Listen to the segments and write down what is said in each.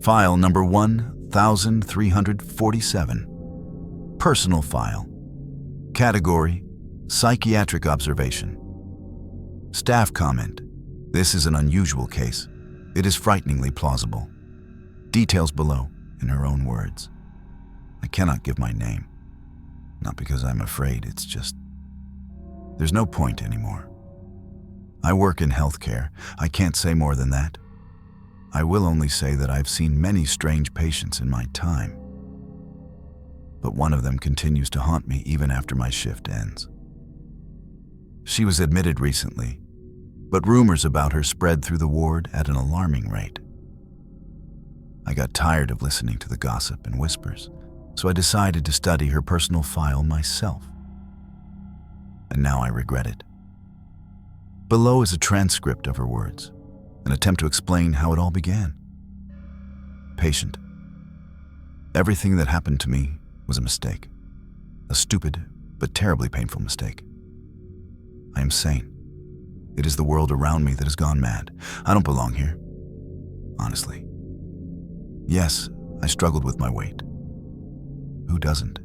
File number 1347. Personal file. Category: Psychiatric observation. Staff comment: this is an unusual case. It is frighteningly plausible. Details below, in her own words. I cannot give my name. Not because I'm afraid, it's just... there's no point anymore. I work in healthcare. I can't say more than that. I will only say that I've seen many strange patients in my time. But one of them continues to haunt me even after my shift ends. She was admitted recently, but rumors about her spread through the ward at an alarming rate. I got tired of listening to the gossip and whispers, so I decided to study her personal file myself. And now I regret it. Below is a transcript of her words, an attempt to explain how it all began. Patient. Everything that happened to me was a mistake. A stupid but terribly painful mistake. I am sane. It is the world around me that has gone mad. I don't belong here. Honestly. Yes, I struggled with my weight. Who doesn't?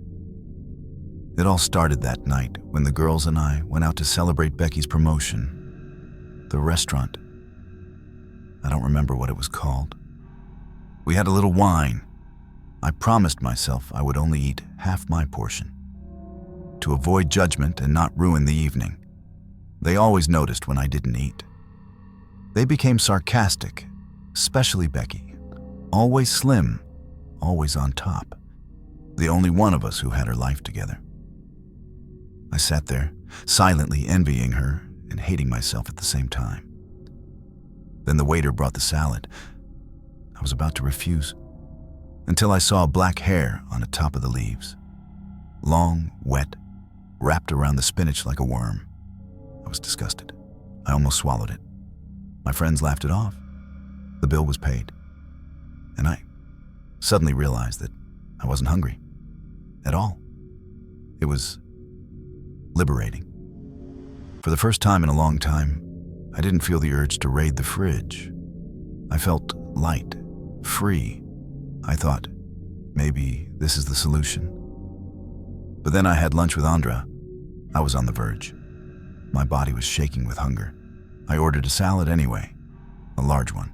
It all started that night when the girls and I went out to celebrate Becky's promotion. The restaurant. I don't remember what it was called. We had a little wine. I promised myself I would only eat half my portion, to avoid judgment and not ruin the evening. They always noticed when I didn't eat. They became sarcastic, especially Becky. Always slim, always on top. The only one of us who had her life together. I sat there, silently envying her and hating myself at the same time. Then the waiter brought the salad. I was about to refuse, until I saw black hair on the top of the leaves. Long, wet, wrapped around the spinach like a worm. I was disgusted. I almost swallowed it. My friends laughed it off. The bill was paid. And I suddenly realized that I wasn't hungry. At all. It was liberating. For the first time in a long time, I didn't feel the urge to raid the fridge. I felt light, free. I thought, maybe this is the solution. But then I had lunch with Andra. I was on the verge. My body was shaking with hunger. I ordered a salad anyway, a large one.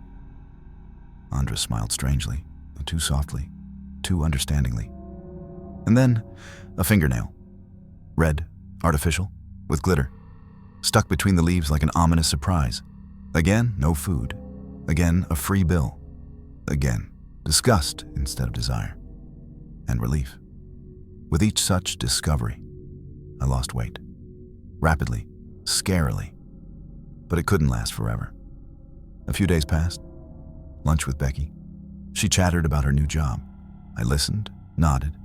Andra smiled strangely, too softly, too understandingly. And then, a fingernail. Red, artificial, with glitter. Stuck between the leaves like an ominous surprise. Again, no food. Again, a free bill. Again, disgust instead of desire. And relief. With each such discovery, I lost weight. Rapidly, scarily. But it couldn't last forever. A few days passed. Lunch with Becky. She chattered about her new job. I listened, nodded,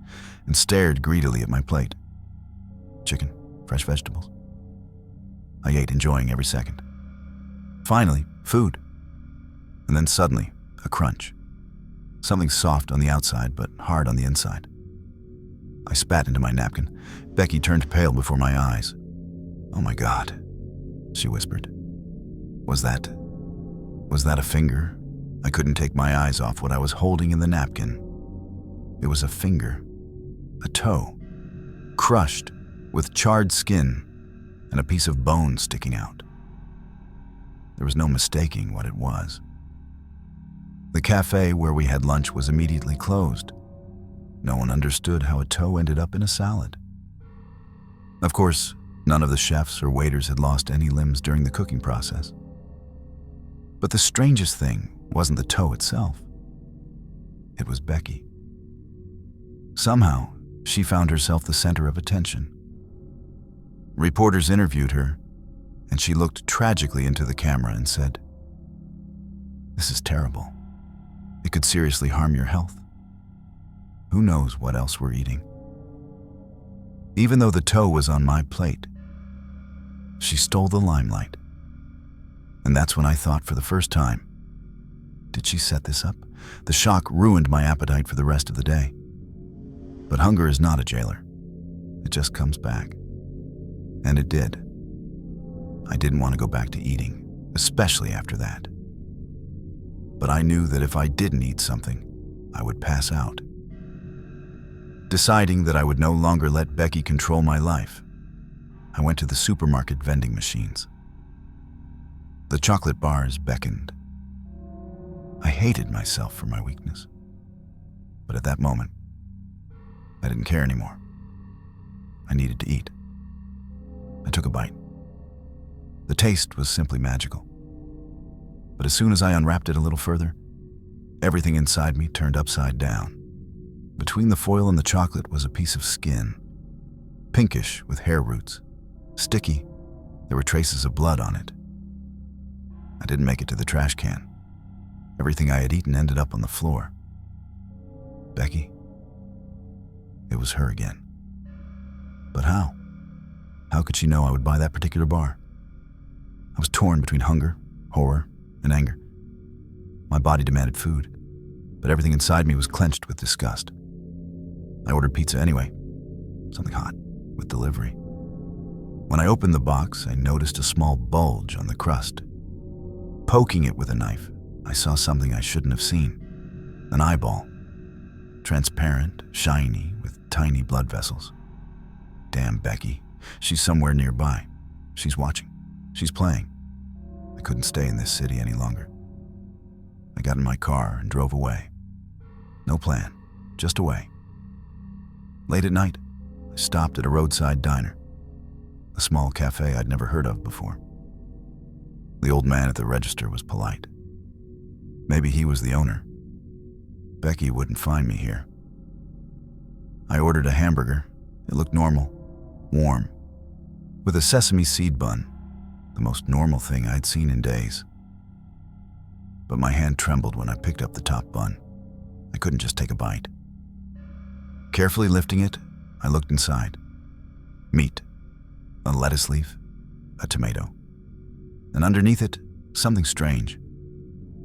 and stared greedily at my plate. Chicken, fresh vegetables. I ate, enjoying every second. Finally, food. And then suddenly, a crunch. Something soft on the outside, but hard on the inside. I spat into my napkin. Becky turned pale before my eyes. "Oh my God," she whispered. Was that a finger? I couldn't take my eyes off what I was holding in the napkin. It was a finger, a toe, crushed, with charred skin and a piece of bone sticking out. There was no mistaking what it was. The cafe where we had lunch was immediately closed. No one understood how a toe ended up in a salad. Of course, none of the chefs or waiters had lost any limbs during the cooking process. But the strangest thing wasn't the toe itself. It was Becky. Somehow, she found herself the center of attention. Reporters interviewed her, and she looked tragically into the camera and said, "This is terrible. It could seriously harm your health. Who knows what else we're eating?" Even though the toe was on my plate, she stole the limelight. And that's when I thought for the first time, did she set this up? The shock ruined my appetite for the rest of the day. But hunger is not a jailer. It just comes back. And it did. I didn't want to go back to eating, especially after that. But I knew that if I didn't eat something, I would pass out. Deciding that I would no longer let Becky control my life, I went to the supermarket vending machines. The chocolate bars beckoned. I hated myself for my weakness. But at that moment, I didn't care anymore. I needed to eat. I took a bite. The taste was simply magical. But as soon as I unwrapped it a little further, everything inside me turned upside down. Between the foil and the chocolate was a piece of skin, pinkish with hair roots. Sticky, there were traces of blood on it. I didn't make it to the trash can. Everything I had eaten ended up on the floor. Becky? It was her again. But how? How could she know I would buy that particular bar? I was torn between hunger, horror, and anger. My body demanded food, but everything inside me was clenched with disgust. I ordered pizza anyway, something hot, with delivery. When I opened the box, I noticed a small bulge on the crust. Poking it with a knife, I saw something I shouldn't have seen. An eyeball. Transparent, shiny, with tiny blood vessels. Damn Becky. She's somewhere nearby. She's watching. She's playing. I couldn't stay in this city any longer. I got in my car and drove away. No plan, just away. Late at night, I stopped at a roadside diner, a small cafe I'd never heard of before. The old man at the register was polite. Maybe he was the owner. Becky wouldn't find me here. I ordered a hamburger. It looked normal, warm, with a sesame seed bun, the most normal thing I'd seen in days. But my hand trembled when I picked up the top bun. I couldn't just take a bite. Carefully lifting it, I looked inside. Meat, a lettuce leaf, a tomato. And underneath it, something strange,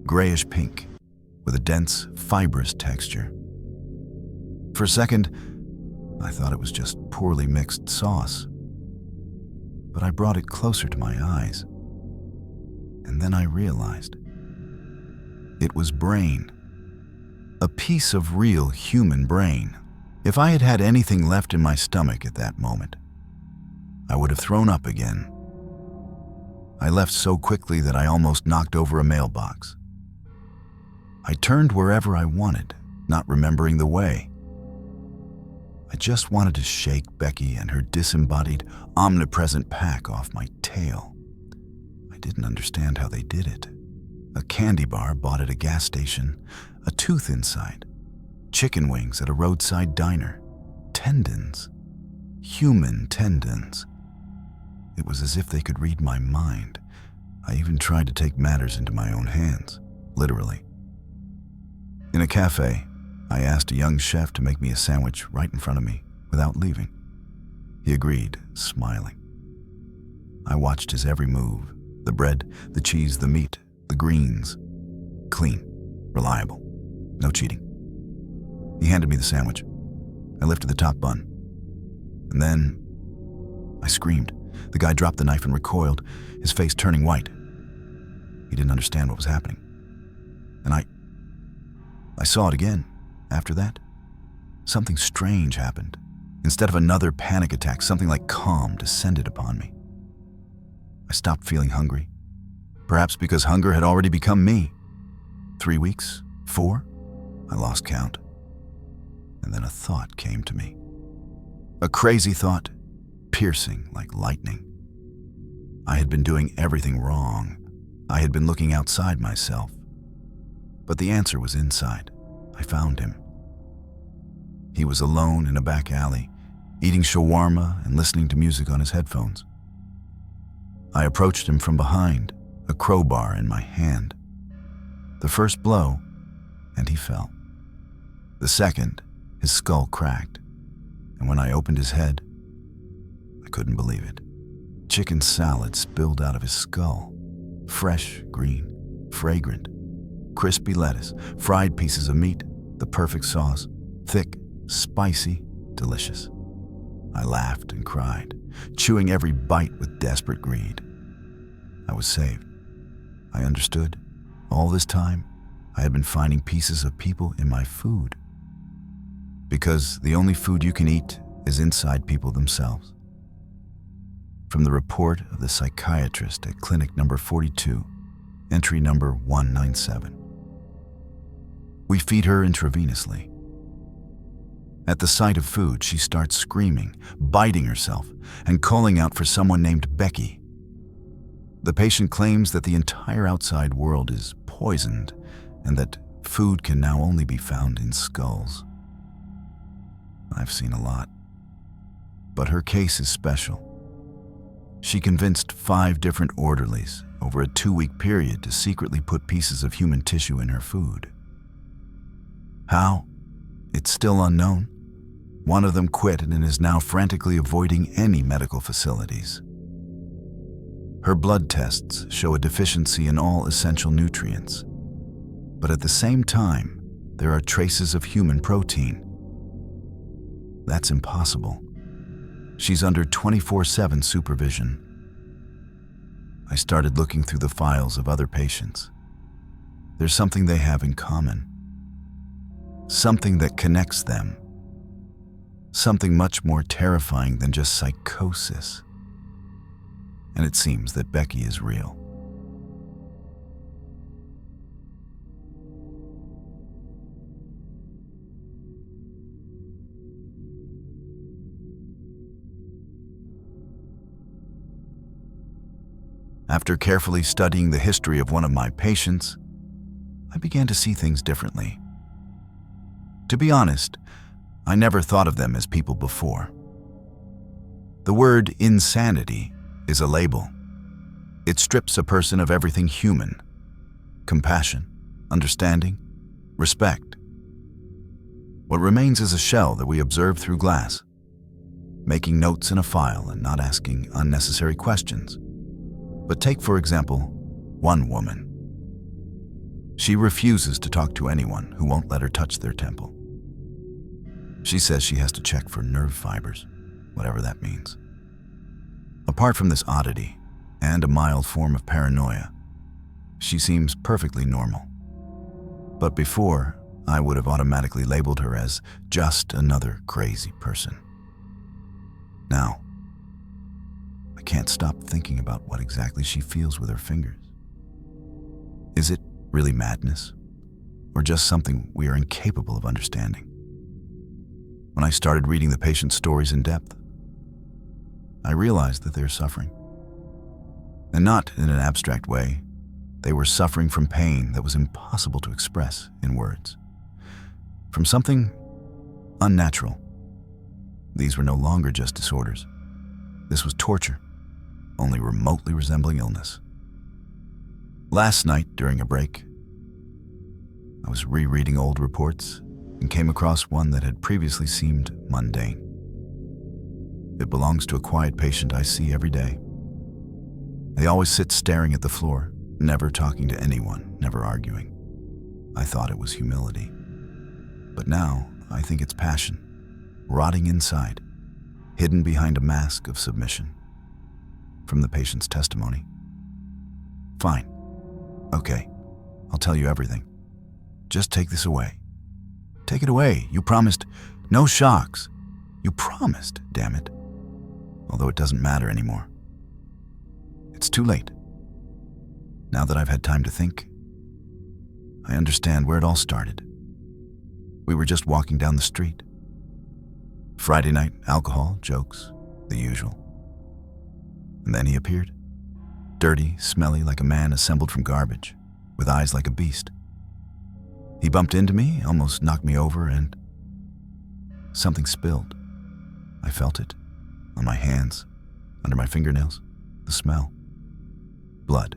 grayish pink, with a dense, fibrous texture. For a second, I thought it was just poorly mixed sauce. But I brought it closer to my eyes. And then I realized. It was brain. A piece of real human brain. If I had had anything left in my stomach at that moment, I would have thrown up again. I left so quickly that I almost knocked over a mailbox. I turned wherever I wanted, not remembering the way. I just wanted to shake Becky and her disembodied, omnipresent pack off my tail. I didn't understand how they did it. A candy bar bought at a gas station, a tooth inside, chicken wings at a roadside diner, tendons, human tendons. It was as if they could read my mind. I even tried to take matters into my own hands, literally. In a cafe, I asked a young chef to make me a sandwich right in front of me without leaving. He agreed, smiling. I watched his every move, the bread, the cheese, the meat, the greens. Clean, reliable, no cheating. He handed me the sandwich. I lifted the top bun. And then I screamed. The guy dropped the knife and recoiled, his face turning white. He didn't understand what was happening. And I saw it again. After that, something strange happened. Instead of another panic attack, something like calm descended upon me. I stopped feeling hungry. Perhaps because hunger had already become me. 3 weeks? 4? I lost count. And then a thought came to me. A crazy thought, piercing like lightning. I had been doing everything wrong. I had been looking outside myself. But the answer was inside. I found him. He was alone in a back alley, eating shawarma and listening to music on his headphones. I approached him from behind, a crowbar in my hand. The first blow, and he fell. The second, his skull cracked, and when I opened his head, I couldn't believe it. Chicken salad spilled out of his skull. Fresh, green, fragrant, crispy lettuce, fried pieces of meat, the perfect sauce, thick, spicy, delicious. I laughed and cried, chewing every bite with desperate greed. I was saved. I understood. All this time, I had been finding pieces of people in my food. Because the only food you can eat is inside people themselves. From the report of the psychiatrist at clinic number 42, entry number 197. We feed her intravenously. At the sight of food, she starts screaming, biting herself, and calling out for someone named Becky. The patient claims that the entire outside world is poisoned and that food can now only be found in skulls. I've seen a lot, but her case is special. She convinced 5 different orderlies over a 2-week period to secretly put pieces of human tissue in her food. How? It's still unknown. One of them quit and is now frantically avoiding any medical facilities. Her blood tests show a deficiency in all essential nutrients. But at the same time, there are traces of human protein. That's impossible. She's under 24/7 supervision. I started looking through the files of other patients. There's something they have in common. Something that connects them. Something much more terrifying than just psychosis. And it seems that Becky is real. After carefully studying the history of one of my patients, I began to see things differently. To be honest, I never thought of them as people before. The word insanity is a label. It strips a person of everything human: compassion, understanding, respect. What remains is a shell that we observe through glass, making notes in a file and not asking unnecessary questions. But take, for example, one woman. She refuses to talk to anyone who won't let her touch their temple. She says she has to check for nerve fibers, whatever that means. Apart from this oddity and a mild form of paranoia, she seems perfectly normal. But before, I would have automatically labeled her as just another crazy person. Now, I can't stop thinking about what exactly she feels with her fingers. Is it really madness, or just something we are incapable of understanding? When I started reading the patient's stories in depth, I realized that they are suffering. And not in an abstract way. They were suffering from pain that was impossible to express in words. From something unnatural. These were no longer just disorders. This was torture, only remotely resembling illness. Last night, during a break, I was rereading old reports and came across one that had previously seemed mundane. It belongs to a quiet patient I see every day. They always sit staring at the floor, never talking to anyone, never arguing. I thought it was humility. But now, I think it's passion, rotting inside, hidden behind a mask of submission. From the patient's testimony. Fine. Okay, I'll tell you everything. Just take this away. Take it away. You promised no shocks. You promised, damn it. Although it doesn't matter anymore. It's too late. Now that I've had time to think, I understand where it all started. We were just walking down the street. Friday night, alcohol, jokes, the usual. And then he appeared. Dirty, smelly, like a man assembled from garbage, with eyes like a beast. He bumped into me, almost knocked me over, and something spilled. I felt it, on my hands, under my fingernails, the smell. Blood.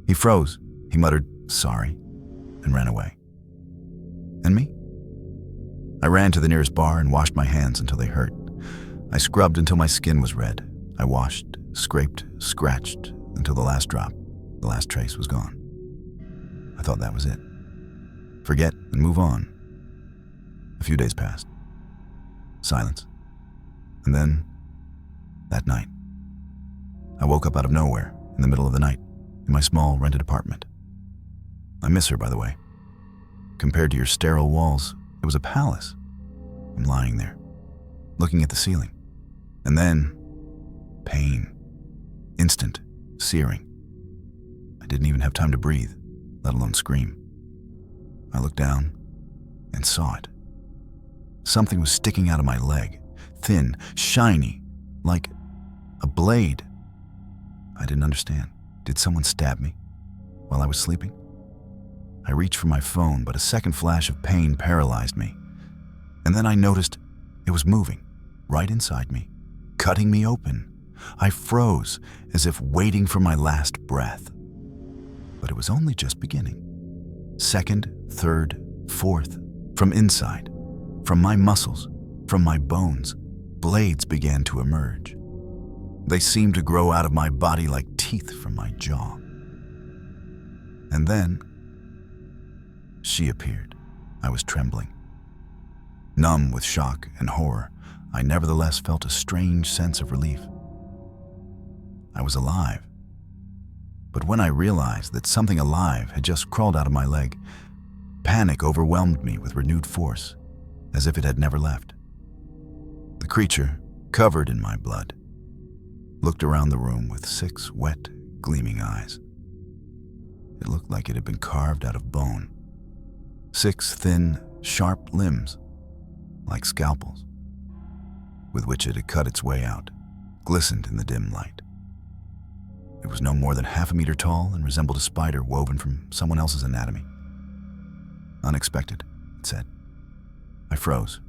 He froze. He muttered, "Sorry," and ran away. And me? I ran to the nearest bar and washed my hands until they hurt. I scrubbed until my skin was red. I washed, scraped, scratched until the last drop, the last trace was gone. I thought that was it. Forget and move on. A few days passed. Silence. And then, that night, I woke up out of nowhere in the middle of the night in my small rented apartment. I miss her, by the way. Compared to your sterile walls, it was a palace. I'm lying there, looking at the ceiling. And then, pain. Instant, searing. I didn't even have time to breathe, let alone scream. I looked down and saw it. Something was sticking out of my leg, thin, shiny, like a blade. I didn't understand. Did someone stab me while I was sleeping? I reached for my phone, but a second flash of pain paralyzed me. And then I noticed it was moving right inside me, cutting me open. I froze as if waiting for my last breath. But it was only just beginning. Second, third, fourth, from inside, from my muscles, from my bones, blades began to emerge. They seemed to grow out of my body like teeth from my jaw. And then, she appeared. I was trembling. Numb with shock and horror, I nevertheless felt a strange sense of relief. I was alive. But when I realized that something alive had just crawled out of my leg, panic overwhelmed me with renewed force, as if it had never left. The creature, covered in my blood, looked around the room with 6 wet, gleaming eyes. It looked like it had been carved out of bone. 6 thin, sharp limbs, like scalpels, with which it had cut its way out, glistened in the dim light. It was no more than half a meter tall and resembled a spider woven from someone else's anatomy. Unexpected, it said. I froze.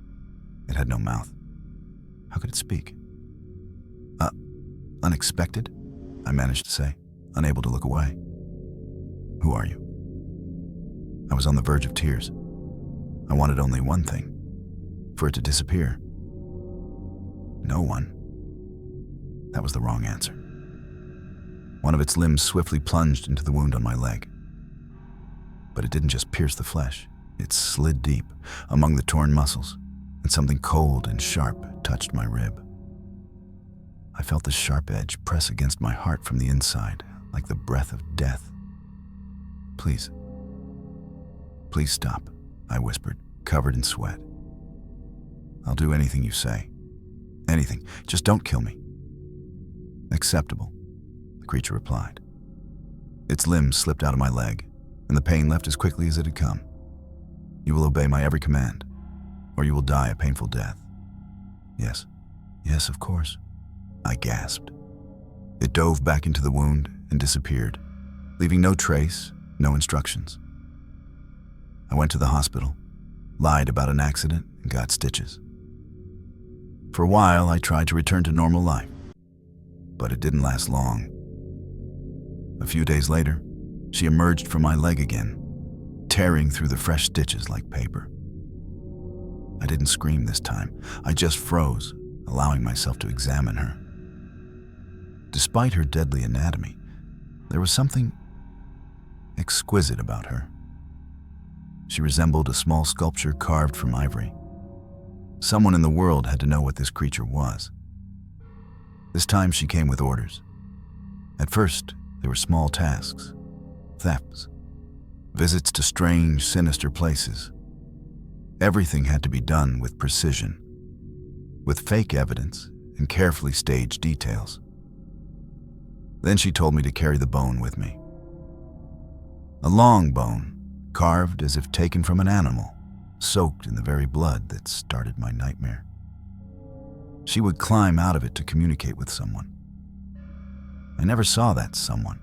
It had no mouth. How could it speak? Unexpected? I managed to say, unable to look away. Who are you? I was on the verge of tears. I wanted only one thing, for it to disappear. No one. That was the wrong answer. One of its limbs swiftly plunged into the wound on my leg. But it didn't just pierce the flesh. It slid deep among the torn muscles, and something cold and sharp touched my rib. I felt the sharp edge press against my heart from the inside, like the breath of death. Please stop, I whispered, covered in sweat. I'll do anything you say. Anything, just don't kill me. Acceptable, the creature replied. Its limbs slipped out of my leg, and the pain left as quickly as it had come. You will obey my every command, or you will die a painful death. Yes, of course, I gasped. It dove back into the wound and disappeared, leaving no trace, no instructions. I went to the hospital, lied about an accident, and got stitches. For a while, I tried to return to normal life, but it didn't last long. A few days later, she emerged from my leg again, tearing through the fresh stitches like paper. I didn't scream this time. I just froze, allowing myself to examine her. Despite her deadly anatomy, there was something exquisite about her. She resembled a small sculpture carved from ivory. Someone in the world had to know what this creature was. This time she came with orders. At first, they were small tasks, thefts, visits to strange, sinister places. Everything had to be done with precision, with fake evidence and carefully staged details. Then she told me to carry the bone with me. A long bone, carved as if taken from an animal, soaked in the very blood that started my nightmare. She would climb out of it to communicate with someone. I never saw that someone.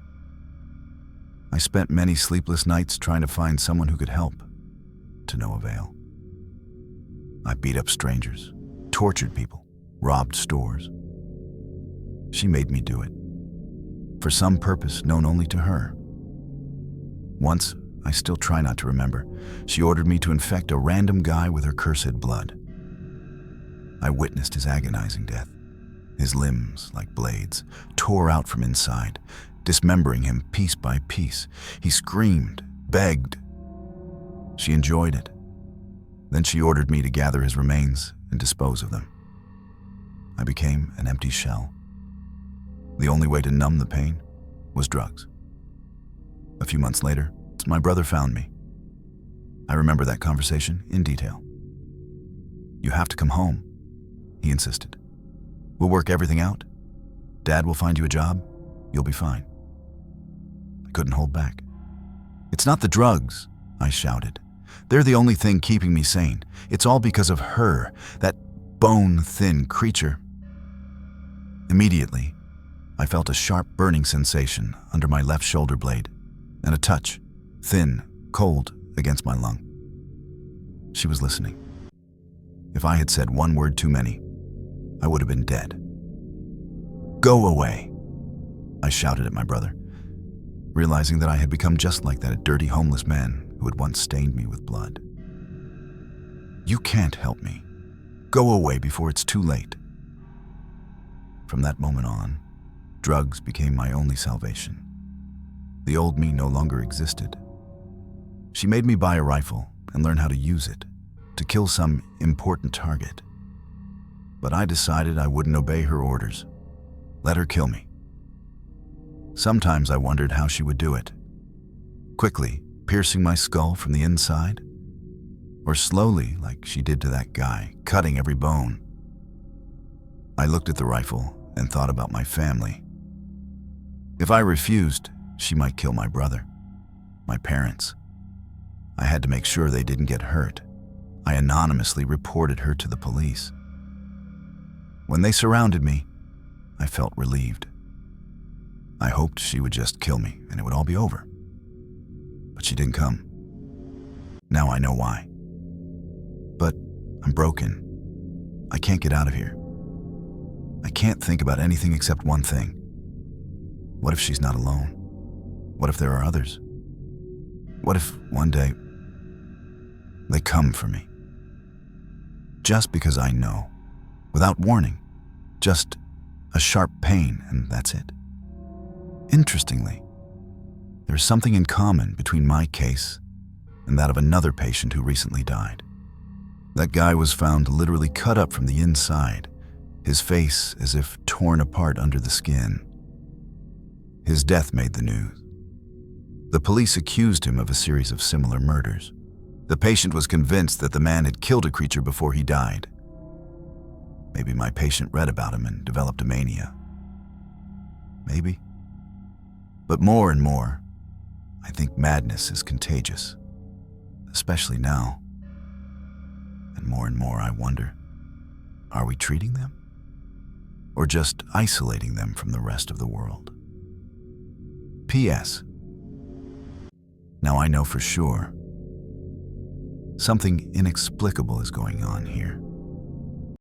I spent many sleepless nights trying to find someone who could help, to no avail. I beat up strangers, tortured people, robbed stores. She made me do it, for some purpose known only to her. Once, I still try not to remember, she ordered me to infect a random guy with her cursed blood. I witnessed his agonizing death. His limbs, like blades, tore out from inside, dismembering him piece by piece. He screamed, begged. She enjoyed it. Then she ordered me to gather his remains and dispose of them. I became an empty shell. The only way to numb the pain was drugs. A few months later, my brother found me. I remember that conversation in detail. "You have to come home," he insisted. "We'll work everything out. Dad will find you a job. You'll be fine." I couldn't hold back. "It's not the drugs," I shouted. "They're the only thing keeping me sane. It's all because of her, that bone-thin creature." Immediately, I felt a sharp burning sensation under my left shoulder blade, and a touch, thin, cold, against my lung. She was listening. If I had said one word too many, I would have been dead. "Go away," I shouted at my brother, realizing that I had become just like that dirty homeless man who had once stained me with blood. "You can't help me. Go away before it's too late." From that moment on, drugs became my only salvation. The old me no longer existed. She made me buy a rifle and learn how to use it to kill some important target. But I decided I wouldn't obey her orders. Let her kill me. Sometimes I wondered how she would do it. Quickly, piercing my skull from the inside, or slowly, like she did to that guy, cutting every bone. I looked at the rifle and thought about my family. If I refused, she might kill my brother, my parents. I had to make sure they didn't get hurt. I anonymously reported her to the police. When they surrounded me, I felt relieved. I hoped she would just kill me and it would all be over. But she didn't come. Now I know why. But I'm broken. I can't get out of here. I can't think about anything except one thing. What if she's not alone? What if there are others? What if one day they come for me? Just because I know, without warning, just a sharp pain, and that's it. Interestingly, there's something in common between my case and that of another patient who recently died. That guy was found literally cut up from the inside, his face as if torn apart under the skin. His death made the news. The police accused him of a series of similar murders. The patient was convinced that the man had killed a creature before he died. Maybe my patient read about him and developed a mania. Maybe. But more and more, I think madness is contagious, especially now. And more I wonder, are we treating them? Or just isolating them from the rest of the world? P.S. Now I know for sure, something inexplicable is going on here.